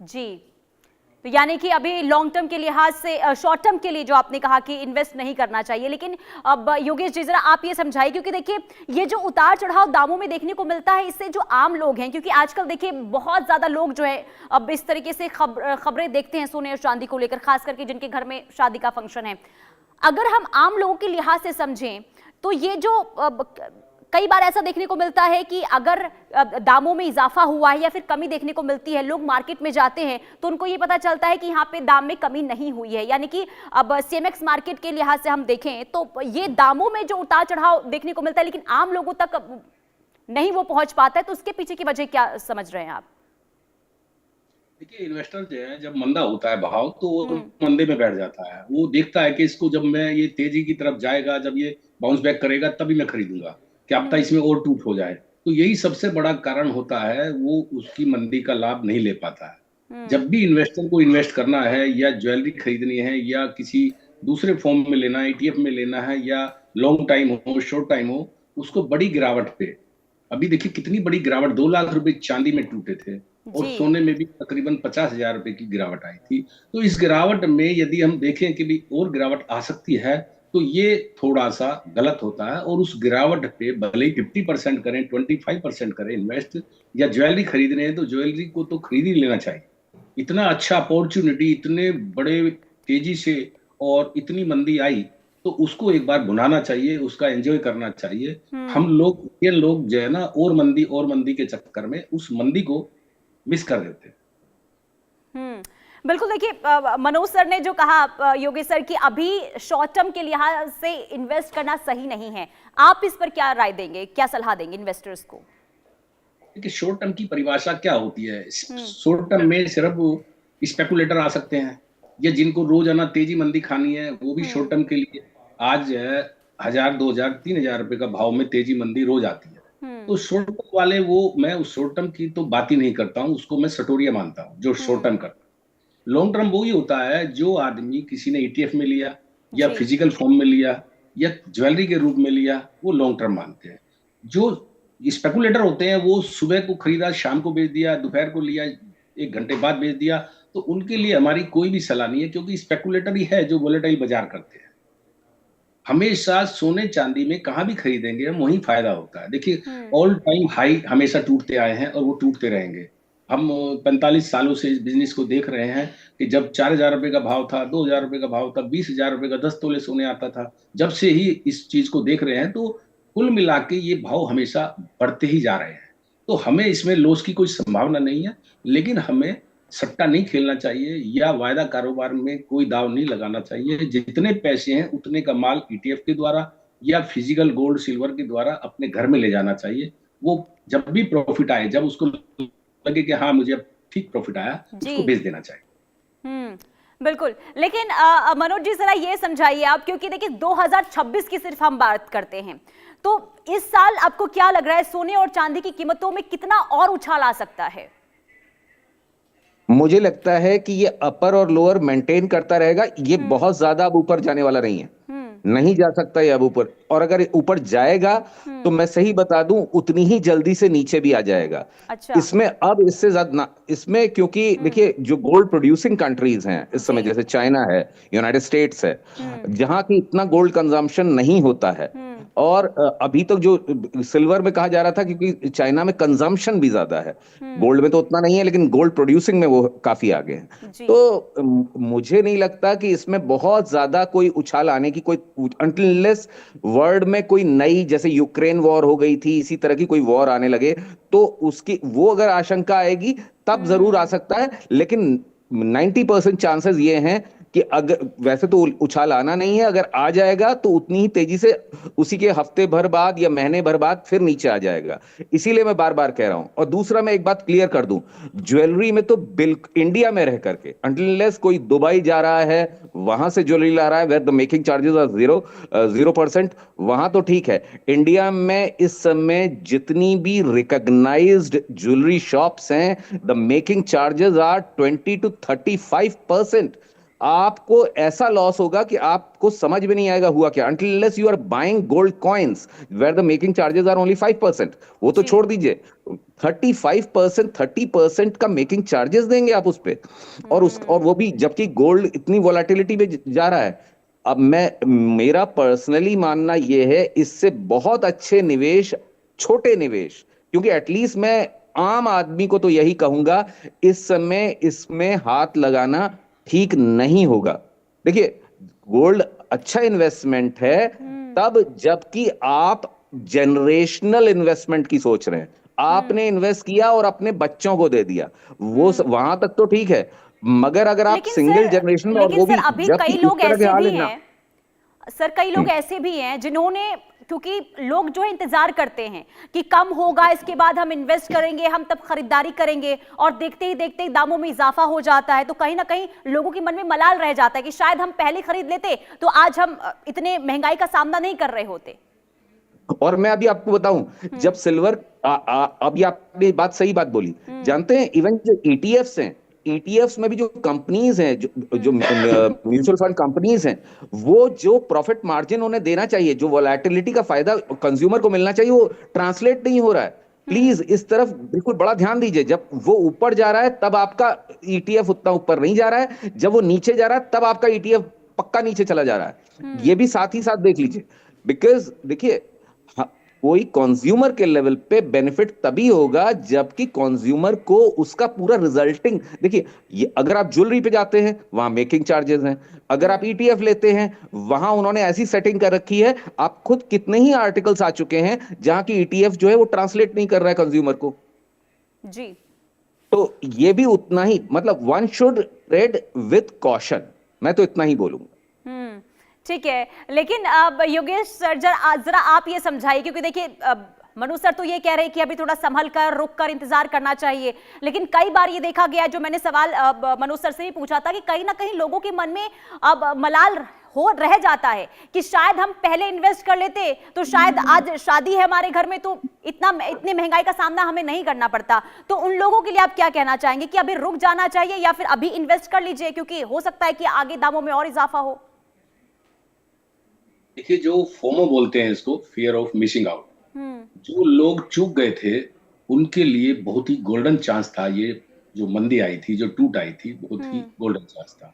जी, तो यानी कि अभी लॉन्ग टर्म के लिहाज से, शॉर्ट टर्म के लिए जो आपने कहा कि इन्वेस्ट नहीं करना चाहिए, लेकिन अब योगेश जी जरा आप ये समझाइए, क्योंकि देखिए ये जो उतार चढ़ाव दामों में देखने को मिलता है, इससे जो आम लोग हैं, क्योंकि आजकल देखिए बहुत ज्यादा लोग जो है अब इस तरीके से खबरें देखते हैं सोने और चांदी को लेकर, खास करके जिनके घर में शादी का फंक्शन है। अगर हम आम लोगों के लिहाज से समझें तो ये जो कई बार ऐसा देखने को मिलता है कि अगर दामों में इजाफा हुआ है या फिर कमी देखने को मिलती है, लोग मार्केट में जाते हैं तो उनको ये पता चलता है कि यहाँ पे दाम में कमी नहीं हुई है, यानी कि अब सीएमएक्स मार्केट के लिहाज से हम देखें तो ये दामों में जो उतार चढ़ाव देखने को मिलता है लेकिन आम लोगों तक नहीं वो पहुंच पाता है, तो उसके पीछे की वजह क्या समझ रहे हैं आप? देखिए, इन्वेस्टर जो है जब मंदा होता है भाव तो वो मंदे में बैठ जाता है। वो देखता है कि इसको जब मैं ये तेजी की तरफ जाएगा, जब ये बाउंस बैक करेगा तभी मैं खरीदूंगा, क्या पता इसमें और टूट हो जाए। तो यही सबसे बड़ा कारण होता है, वो उसकी मंदी का लाभ नहीं ले पाता है। जब भी इन्वेस्टर को इन्वेस्ट करना है या ज्वेलरी खरीदनी है या किसी दूसरे फॉर्म में लेना है, ईटीएफ में लेना है या लॉन्ग टाइम हो शॉर्ट टाइम हो, उसको बड़ी गिरावट पे, अभी देखिए कितनी बड़ी गिरावट, 2 लाख रुपए चांदी में टूटे थे और जी। सोने में भी तकरीबन 50,000 रुपए की गिरावट आई थी। तो इस गिरावट में यदि हम देखें कि भी और गिरावट आ सकती है तो ये थोड़ा सा गलत होता है। और उस गिरावट पे भले ही 50% करें, 25% करें इन्वेस्ट, या ज्वेलरी खरीद रहे हैं तो ज्वेलरी को तो खरीद ही लेना चाहिए। इतना अच्छा अपॉर्चुनिटी, इतने बड़े तेजी से और इतनी मंदी आई तो उसको एक बार भुनाना चाहिए, उसका एंजॉय करना चाहिए। हम लोग इंडियन लोग जो है ना, और मंदी के चक्कर में उस मंदी को मिस कर देते हैं। बिल्कुल, देखिए मनोज सर ने जो कहा, योगेश सर, कि अभी शॉर्ट टर्म के लिहाज से इन्वेस्ट करना सही नहीं है, आप इस पर क्या राय देंगे, क्या सलाह देंगे इन्वेस्टर्स को? देखिए, शॉर्ट टर्म की परिभाषा क्या होती है? शॉर्ट टर्म में सिर्फ स्पेकुलेटर आ सकते हैं, या जिनको रोजाना तेजी मंदी खानी है वो भी शॉर्ट टर्म के लिए। आज 1,000, 2,000, 3,000 रुपए का भाव में तेजी मंदी रोज आती है। तो शॉर्ट टर्म वाले, वो मैं उस शॉर्ट टर्म की तो बात ही नहीं करता हूँ, उसको मैं सटोरिया मानता हूँ जो शॉर्ट टर्म करता है। लॉन्ग टर्म वो ही होता है जो आदमी किसी ने ईटीएफ में लिया या फिजिकल फॉर्म में लिया या ज्वेलरी के रूप में लिया, वो लॉन्ग टर्म मानते हैं। जो स्पेकुलेटर होते हैं वो सुबह को खरीदा, शाम को बेच दिया, दोपहर को लिया, 1 घंटे बाद बेच दिया, तो उनके लिए हमारी कोई भी सलाह नहीं है, क्योंकि स्पेकुलेटर ही है जो वोलेटाइल बाजार करते हैं। हमेशा सोने चांदी में कहाँ भी खरीदेंगे हम, वहीं फायदा होता है। देखिए, ऑल टाइम हाई हमेशा टूटते आए हैं और वो टूटते रहेंगे। हम 45 सालों से इस बिजनेस को देख रहे हैं कि जब 4,000 रुपए का भाव था, 2,000 रुपए का भाव था, 20,000 रुपए का 10 तोले सोने आता था, जब से ही इस चीज को देख रहे हैं, तो कुल मिला के ये भाव हमेशा बढ़ते ही जा रहे हैं। तो हमें इसमें लॉस की कोई संभावना नहीं है, लेकिन हमें सट्टा नहीं खेलना चाहिए या वायदा कारोबार में कोई दाव नहीं लगाना चाहिए। जितने पैसे हैं उतने का माल ईटीएफ के द्वारा या फिजिकल गोल्ड सिल्वर के द्वारा अपने घर में ले जाना चाहिए। वो जब भी प्रॉफिट आए, जब उसको लगे कि हाँ मुझे अब ठीक प्रॉफिट आया, उसको बेच देना चाहिए। बिल्कुल, लेकिन मनोज जी जरा ये समझाइए आप, क्योंकि देखिए 2026 की सिर्फ हम बात करते हैं, तो इस साल आपको क्या लग रहा है सोने और चांदी की कीमतों में कितना और उछाल आ सकता है? मुझे लगता है कि ये अपर और लोअर मेंटेन करता रहेगा। ये बहुत ज्यादा अब ऊपर जाने वाला नहीं है, नहीं जा सकता ये अब ऊपर। और अगर ऊपर जाएगा तो मैं सही बता दूं, उतनी ही जल्दी से नीचे भी आ जाएगा। अच्छा। इसमें अब इससे ज्यादा इसमें, क्योंकि देखिए जो गोल्ड प्रोड्यूसिंग कंट्रीज हैं इस समय, जैसे चाइना है, यूनाइटेड स्टेट्स है, जहां की इतना गोल्ड कंजम्पशन नहीं होता है। और अभी तक जो सिल्वर में कहा जा रहा था, क्योंकि चाइना में कंजम्पशन भी ज्यादा है, गोल्ड में तो उतना नहीं है, लेकिन गोल्ड प्रोड्यूसिंग में वो काफी आगे हैं। तो मुझे नहीं लगता कि इसमें बहुत ज्यादा कोई उछाल आने की कोई, अनटिल वर्ल्ड में कोई नई, जैसे यूक्रेन वॉर हो गई थी, इसी तरह की कोई वॉर आने लगे तो उसकी वो अगर आशंका आएगी तब जरूर आ सकता है। लेकिन 90% चांसेस ये हैं कि अगर, वैसे तो उछाल आना नहीं है, अगर आ जाएगा तो उतनी ही तेजी से उसी के हफ्ते भर बाद या महीने भर बाद फिर नीचे आ जाएगा। इसीलिए मैं बार बार कह रहा हूं। और दूसरा, मैं एक बात क्लियर कर दूं, ज्वेलरी में तो बिल्कुल इंडिया में रह करके, अनटिल कोई दुबई जा रहा है, वहां से ज्वेलरी ला रहा है, where the making charges are 0%, वहां तो ठीक है। इंडिया में इस समय जितनी भी रिकॉग्नाइज्ड ज्वेलरी शॉप्स हैं, the making charges are 20 to 35%। आपको ऐसा लॉस होगा कि आपको समझ में नहीं आएगा हुआ क्या, until unless you are buying gold coins where the making charges are only 5%। वो तो जी छोड़ दीजिए, 35%, 30% का मेकिंग चार्जेस देंगे आप उस पे। और वो भी जबकि गोल्ड इतनी वोलेटिलिटी में जा रहा है। अब मेरा पर्सनली मानना ये है, इससे बहुत अच्छे निवेश छोटे निवेश, क्योंकि एटलीस्ट मैं आम आदमी को तो यही कहूंगा, इस समय इसमें हाथ लगाना ठीक नहीं होगा। देखिए, गोल्ड अच्छा इन्वेस्टमेंट है तब जबकि आप जनरेशनल इन्वेस्टमेंट की सोच रहे हैं। आपने इन्वेस्ट किया और अपने बच्चों को दे दिया, वहां तक तो ठीक है, मगर अगर आप सिंगल जनरेशन में, और वो भी अभी जबकि कई इस लोग तरह के ऐसे हाल भी है ना। हैं सर, कई लोग ऐसे भी हैं जिन्होंने, क्योंकि लोग जो है इंतजार करते हैं कि कम होगा इसके बाद हम इन्वेस्ट करेंगे, हम तब खरीदारी करेंगे, और देखते ही देखते दामों में इजाफा हो जाता है, तो कहीं ना कहीं लोगों के मन में मलाल रह जाता है कि शायद हम पहले खरीद लेते तो आज हम इतने महंगाई का सामना नहीं कर रहे होते। और मैं अभी आपको बताऊं, जब सिल्वर, अभी आपने सही बात बोली, जानते हैं इवन जो ईटीएफ्स हैं, ईटीएफ्स में भी जो कंपनीज हैं, जो म्यूचुअल फंड कंपनीज हैं, वो जो प्रॉफिट मार्जिन उन्हें देना चाहिए, जो वोलेटिलिटी का फायदा कंज्यूमर को मिलना चाहिए, वो ट्रांसलेट नहीं हो रहा है। प्लीज इस तरफ बिल्कुल बड़ा ध्यान दीजिए। जब वो ऊपर जा रहा है तब आपका ईटीएफ उतना ऊपर नहीं जा रहा है, जब वो नीचे जा रहा है तब आपका ईटीएफ पक्का नीचे चला जा रहा है। ये भी साथ ही साथ देख लीजिए, बिकॉज देखिए, कोई कंज्यूमर के लेवल पे बेनिफिट तभी होगा जबकि कंज्यूमर को उसका पूरा रिजल्टिंग, देखिए, ये अगर आप ज्वेलरी पे जाते हैं वहां मेकिंग चार्जेस हैं, अगर आप ईटीएफ लेते हैं वहां उन्होंने ऐसी सेटिंग कर रखी है, आप खुद कितने ही आर्टिकल्स आ चुके हैं जहां की ईटीएफ जो है वो ट्रांसलेट नहीं कर रहा है कंज्यूमर को। जी, तो ये भी उतना ही, मतलब one should trade with caution, मैं तो इतना ही बोलूंगा। ठीक है, लेकिन अब योगेश सर जरा आप ये समझाइए, क्योंकि देखिए मनु सर तो ये कह रहे हैं कि अभी थोड़ा संभल कर, रुक कर इंतजार करना चाहिए, लेकिन कई बार ये देखा गया, जो मैंने सवाल मनु सर से भी पूछा था, कि कहीं ना कहीं लोगों के मन में अब मलाल रह जाता है कि शायद हम पहले इन्वेस्ट कर लेते तो शायद आज शादी है हमारे घर में तो इतने महंगाई का सामना हमें नहीं करना पड़ता। तो उन लोगों के लिए आप क्या कहना चाहेंगे कि अभी रुक जाना चाहिए या फिर अभी इन्वेस्ट कर लीजिए, क्योंकि हो सकता है कि आगे दामों में और इजाफा हो? देखिए, जो फोमो बोलते हैं इसको, फियर ऑफ मिसिंग आउट, जो लोग चूक गए थे उनके लिए बहुत ही गोल्डन चांस था ये, जो मंदी आई थी, जो टूट आई थी, बहुत ही गोल्डन चांस था।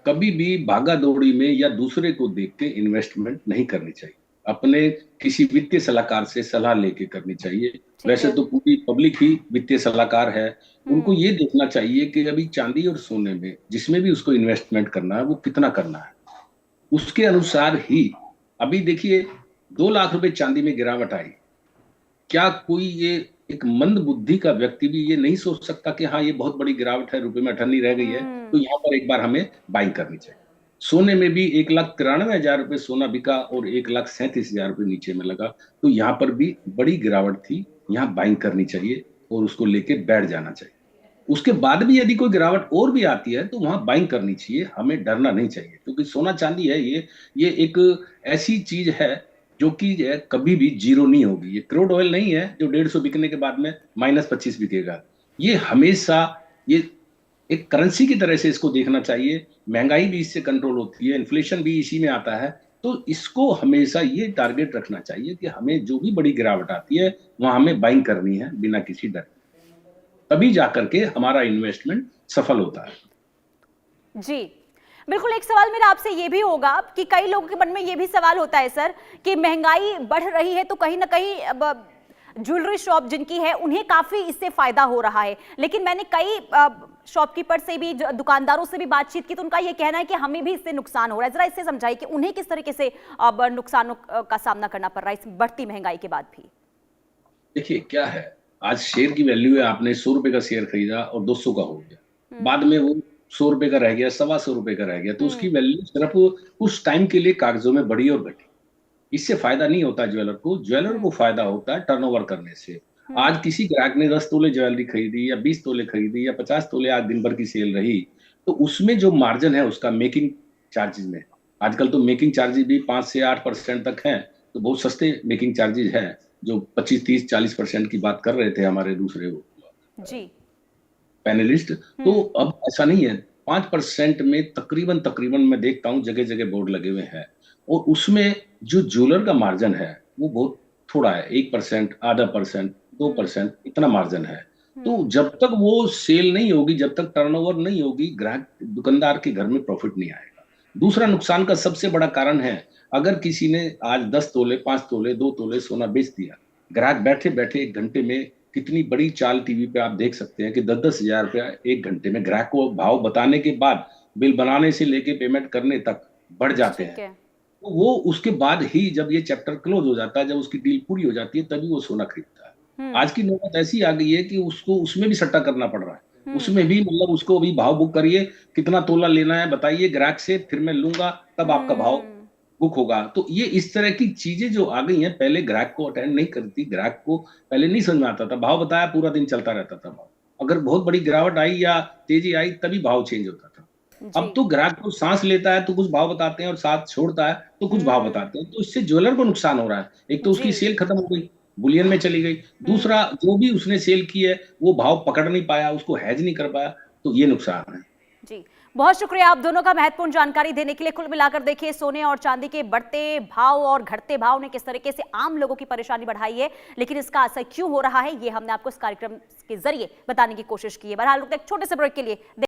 कभी भी भागा दौड़ी में या दूसरे को देख के इन्वेस्टमेंट नहीं करनी चाहिए, अपने किसी वित्तीय सलाहकार से सलाह लेके करनी चाहिए। वैसे तो पूरी पब्लिक ही वित्तीय सलाहकार है, उनको ये देखना चाहिए कि अभी चांदी और सोने में जिसमें भी उसको इन्वेस्टमेंट करना है वो कितना करना है, उसके अनुसार ही। अभी देखिए 2 लाख रुपए चांदी में गिरावट आई, क्या कोई ये एक मंद बुद्धि का व्यक्ति भी ये नहीं सोच सकता कि हाँ ये बहुत बड़ी गिरावट है, रुपए में अठन्नी रह गई है, तो यहाँ पर एक बार हमें बाइंग करनी चाहिए। सोने में भी 1,93,000 रुपए सोना बिका और 1,37,000 रुपए नीचे में लगा, तो यहाँ पर भी बड़ी गिरावट थी, यहाँ बाइंग करनी चाहिए और उसको लेके बैठ जाना चाहिए। उसके बाद भी यदि कोई गिरावट और भी आती है तो वहां बाइंग करनी चाहिए, हमें डरना नहीं चाहिए, क्योंकि सोना चांदी है ये एक ऐसी चीज है जो कि कभी भी जीरो नहीं होगी। ये क्रूड ऑयल नहीं है जो 150 बिकने के बाद में -25 बिकेगा। ये हमेशा ये एक करेंसी की तरह से इसको देखना चाहिए। महंगाई भी इससे कंट्रोल होती है, इन्फ्लेशन भी इसी में आता है, तो इसको हमेशा ये टारगेट रखना चाहिए कि हमें जो भी बड़ी गिरावट आती है वहां हमें बाइंग करनी है बिना किसी डर, तभी जाकर के हमारा इन्वेस्टमेंट सफल होता है। जी बिल्कुल। एक सवाल मेरा आपसे ये भी होगा कि कई लोगों के मन में ये भी सवाल होता है सर कि महंगाई बढ़ रही है तो कहीं ना कहीं ज्वेलरी शॉप जिनकी है उन्हें काफी इससे फायदा हो रहा है, लेकिन मैंने कई शॉपकीपर से भी, दुकानदारों से भी बातचीत की तो उनका ये कहना है कि हमें भी इससे नुकसान हो रहा है। जरा इससे समझाइए कि उन्हें किस तरीके से अब नुकसानों का सामना करना पड़ रहा है इस बढ़ती महंगाई के बाद भी। देखिए क्या है, आज शेयर की वैल्यू है, आपने 100 रुपए का शेयर खरीदा और 200 का हो गया, बाद में वो 100 रुपए का रह गया, 125 रुपए का रह गया, तो उसकी वैल्यू सिर्फ उस टाइम के लिए कागजों में बढ़ी और घटी। इससे फायदा नहीं होता ज्वेलर को, ज्वेलर को फायदा होता है टर्नओवर करने से। आज किसी ग्राहक ने 10 तोले ज्वेलरी खरीदी या 20 तोले खरीदी या 50 तोले आज दिन भर की सेल रही, तो उसमें जो मार्जिन है उसका मेकिंग चार्जेस में, आजकल तो मेकिंग चार्जेस भी 5 से 8% तक हैं, तो बहुत सस्ते मेकिंग चार्जेस हैं, जो 25, 30, 40% की बात कर रहे थे हमारे दूसरे जी पैनलिस्ट। तो अब ऐसा नहीं है, 5% में तकरीबन मैं देखता हूँ जगह जगह बोर्ड लगे हुए हैं, और उसमें जो ज्वेलर का मार्जिन है वो बहुत थोड़ा है, 1%, आधा परसेंट, 2%, इतना मार्जिन है। तो जब तक वो सेल नहीं होगी, जब तक टर्नओवर नहीं होगी, ग्राहक दुकानदार के घर में प्रॉफिट नहीं आएगा। दूसरा नुकसान का सबसे बड़ा कारण है, अगर किसी ने आज 10 तोले, 5 तोले, 2 तोले सोना बेच दिया, ग्राहक बैठे बैठे 1 घंटे में, कितनी बड़ी चाल टीवी पे आप देख सकते हैं कि 10-10 हजार रुपया 1 घंटे में ग्राहक को भाव बताने के बाद बिल बनाने से लेके पेमेंट करने तक बढ़ जाते हैं। तो वो उसके बाद ही जब ये चैप्टर क्लोज हो जाता है, जब उसकी डील पूरी हो जाती है, तभी वो सोना खरीदता है। आज की नौबत ऐसी आ गई है कि उसको उसमें भी सट्टा करना पड़ रहा है, उसमें भी मतलब उसको अभी भाव बुक करिए, कितना तोला लेना है बताइए ग्राहक से, फिर मैं लूंगा तब आपका भाव बुक होगा। तो ये इस तरह की चीजें जो आ गई हैं, पहले ग्राहक को अटेंड नहीं करती, ग्राहक को पहले नहीं समझ में आता था, भाव बताया पूरा दिन चलता रहता था भाव, अगर बहुत बड़ी गिरावट आई या तेजी आई तभी भाव चेंज होता था। अब तो ग्राहक को सांस लेता है तो कुछ भाव बताते हैं और साथ छोड़ता है तो कुछ भाव बताते हैं, तो इससे ज्वेलर को नुकसान हो रहा है। एक तो उसकी सेल खत्म हो गई, बुलियन में चली गई, दूसरा जो भी उसने सेल की है वो भाव पकड़ नहीं पाया, उसको हैज नहीं कर पाया, तो ये नुकसान है। जी, बहुत शुक्रिया आप दोनों का महत्वपूर्ण जानकारी देने के लिए। कुल मिलाकर देखिए, सोने और चांदी के बढ़ते भाव और घटते भाव ने किस तरीके से आम लोगों की परेशानी बढ़ाई है, लेकिन इसका असर क्यों हो रहा है ये हमने आपको इस कार्यक्रम के जरिए बताने की कोशिश की है। बहरहाल एक छोटे से ब्रेक के लिए